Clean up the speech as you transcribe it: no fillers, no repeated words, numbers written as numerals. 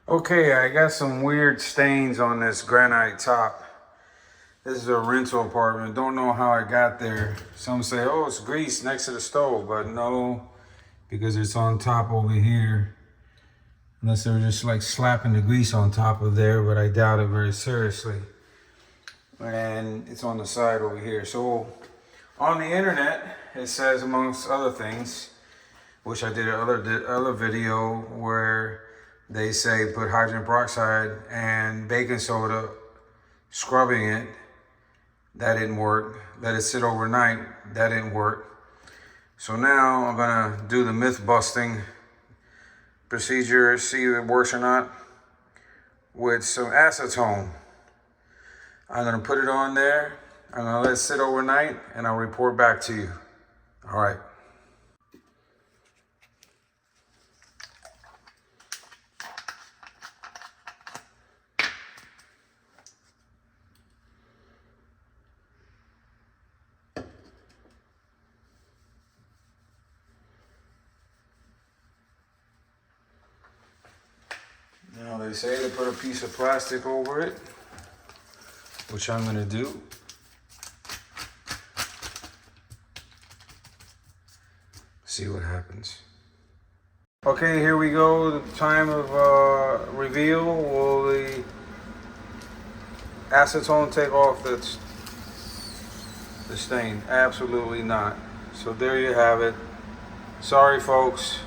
Okay, I got some weird stains on this granite top. This is a rental apartment. Don't know how I got there. Some say, oh, it's grease next to the stove, but no, because it's on top over here. Unless they were just like slapping the grease on top of there, but I doubt it very seriously. And it's on the side over here. So on the internet, it says, amongst other things, which I did another video where they say put hydrogen peroxide and baking soda, scrubbing it. That didn't work. Let it sit overnight. That didn't work. So now I'm gonna do the myth busting procedure, see if it works or not, with some acetone. I'm gonna put it on there. I'm gonna let it sit overnight and I'll report back to you. All right. Now they say to put a piece of plastic over it, which I'm gonna do. See what happens. Okay, here we go. The time of reveal. Will the acetone take off the stain? Absolutely not. So there you have it. Sorry, folks.